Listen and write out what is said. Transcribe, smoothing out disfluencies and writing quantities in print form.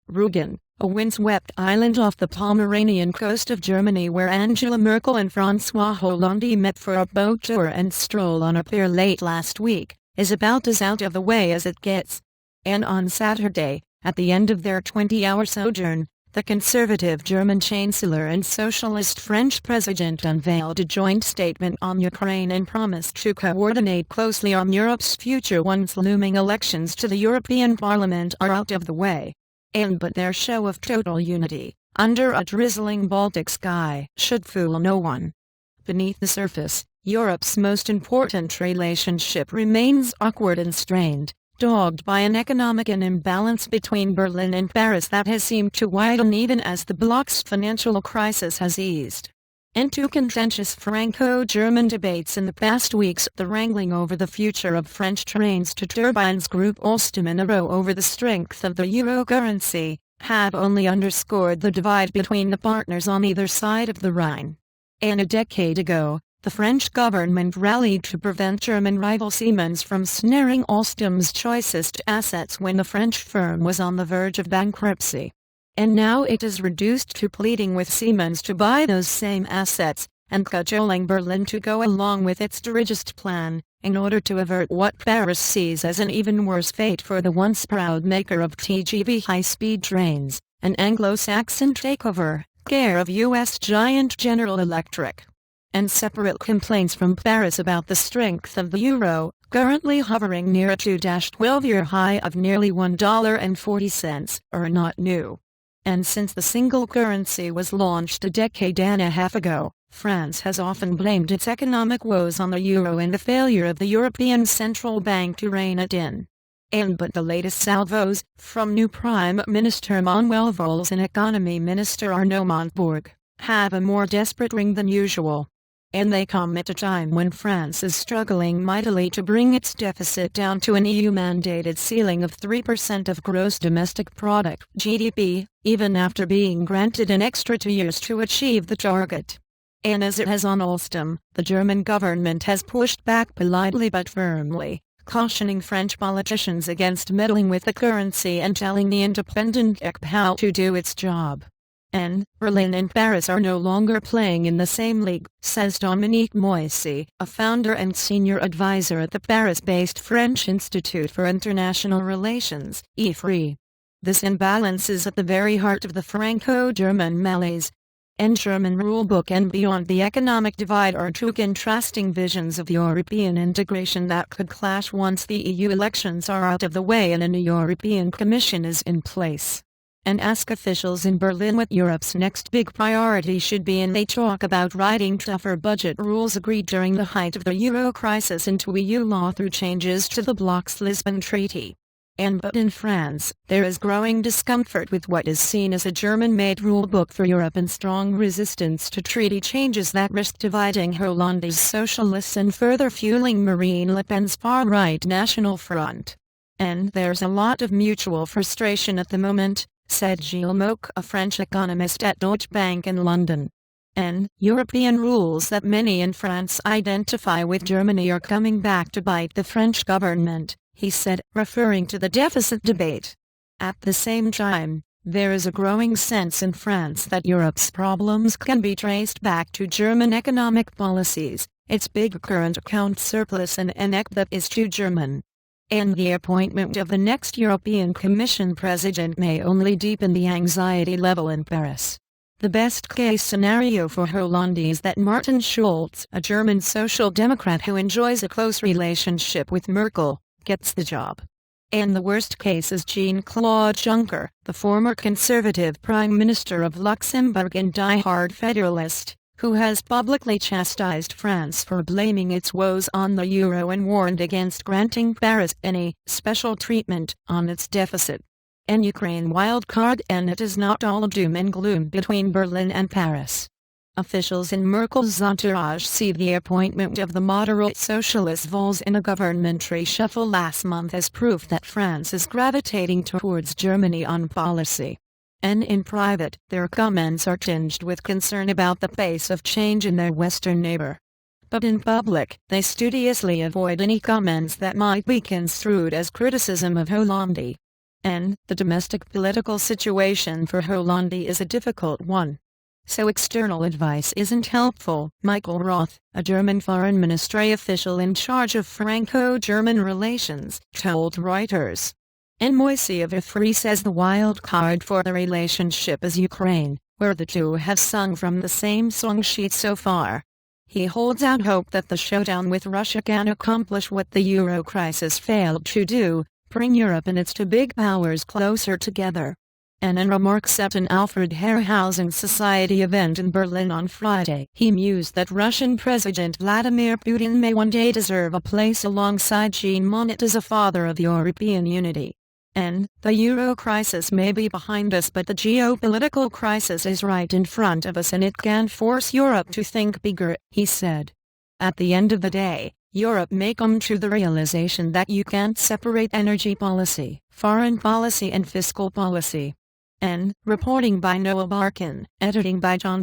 Ruegen, a windswept island off the Pomeranian coast of Germany where Angela Merkel and Francois Hollande met for a boat tour and stroll on a pier late last week, is about as out of the way as it gets. And on Saturday, at the end of their 20-hour sojourn, the conservative German chancellor and socialist French president unveiled a joint statement on Ukraine and promised to coordinate closely on Europe's future once looming elections to the European Parliament are out of the way. But their show of total unity, under a drizzling Baltic sky, should fool no one. Beneath the surface, Europe's most important relationship remains awkward and strained, dogged by an economic imbalance between Berlin and Paris that has seemed to widen even as the bloc's financial crisis has eased. Into contentious Franco-German debates in the past weeks, the wrangling over the future of French trains-to-turbines group Alstom and a row over the strength of the euro currency, have only underscored the divide between the partners on either side of the Rhine. A decade ago, the French government rallied to prevent German rival Siemens from snaring Alstom's choicest assets when the French firm was on the verge of bankruptcy. And now it is reduced to pleading with Siemens to buy those same assets, and cajoling Berlin to go along with its dirigist plan, in order to avert what Paris sees as an even worse fate for the once proud maker of TGV high-speed trains, an Anglo-Saxon takeover, care of U.S. giant General Electric. And separate complaints from Paris about the strength of the euro, currently hovering near a 2-12-year high of nearly $1.40, are not new. And since the single currency was launched a decade and a half ago, France has often blamed its economic woes on the euro and the failure of the European Central Bank to rein it in. But the latest salvos, from new Prime Minister Manuel Valls and Economy Minister Arnaud Montebourg, have a more desperate ring than usual. And they come at a time when France is struggling mightily to bring its deficit down to an EU-mandated ceiling of 3% of gross domestic product (GDP), even after being granted an extra 2 years to achieve the target. And as it has on Alstom, the German government has pushed back politely but firmly, cautioning French politicians against meddling with the currency and telling the independent ECB how to do its job. And Berlin and Paris are no longer playing in the same league, says Dominique Moissy, a founder and senior advisor at the Paris-based French Institute for International Relations, IFRI. This imbalance is at the very heart of the Franco-German malaise. And German rulebook and beyond the economic divide are two contrasting visions of European integration that could clash once the EU elections are out of the way and a new European Commission is in place. And ask officials in Berlin what Europe's next big priority should be, and they talk about writing tougher budget rules agreed during the height of the euro crisis into EU law through changes to the bloc's Lisbon Treaty. But in France, there is growing discomfort with what is seen as a German-made rulebook for Europe and strong resistance to treaty changes that risk dividing Hollande's socialists and further fueling Marine Le Pen's far-right National Front. And there's a lot of mutual frustration at the moment, said Gilles Moch, a French economist at Deutsche Bank in London. And European rules that many in France identify with Germany are coming back to bite the French government, he said, referring to the deficit debate. At the same time, there is a growing sense in France that Europe's problems can be traced back to German economic policies, its big current account surplus and an ECB that is too German. And the appointment of the next European Commission president may only deepen the anxiety level in Paris. The best-case scenario for Hollande is that Martin Schulz, a German social democrat who enjoys a close relationship with Merkel, gets the job. And the worst case is Jean-Claude Juncker, the former conservative prime minister of Luxembourg and die-hard federalist, who has publicly chastised France for blaming its woes on the euro and warned against granting Paris any special treatment on its deficit. And Ukraine wildcard, and it is not all doom and gloom between Berlin and Paris. Officials in Merkel's entourage see the appointment of the moderate socialist Valls in a government reshuffle last month as proof that France is gravitating towards Germany on policy. And in private, their comments are tinged with concern about the pace of change in their Western neighbor. But in public, they studiously avoid any comments that might be construed as criticism of Hollande. And the domestic political situation for Hollande is a difficult one. So external advice isn't helpful, Michael Roth, a German foreign ministry official in charge of Franco-German relations, told Reuters. And Moiseev says the wild card for the relationship is Ukraine, where the two have sung from the same song sheet so far. He holds out hope that the showdown with Russia can accomplish what the euro crisis failed to do, bring Europe and its two big powers closer together. And in remarks at an Alfred Herrhausen Society event in Berlin on Friday, he mused that Russian President Vladimir Putin may one day deserve a place alongside Jean Monnet as a father of European unity. And the euro crisis may be behind us, but the geopolitical crisis is right in front of us and it can force Europe to think bigger, he said. At the end of the day, Europe may come to the realization that you can't separate energy policy, foreign policy and fiscal policy. And, reporting by Noah Barkin, editing by John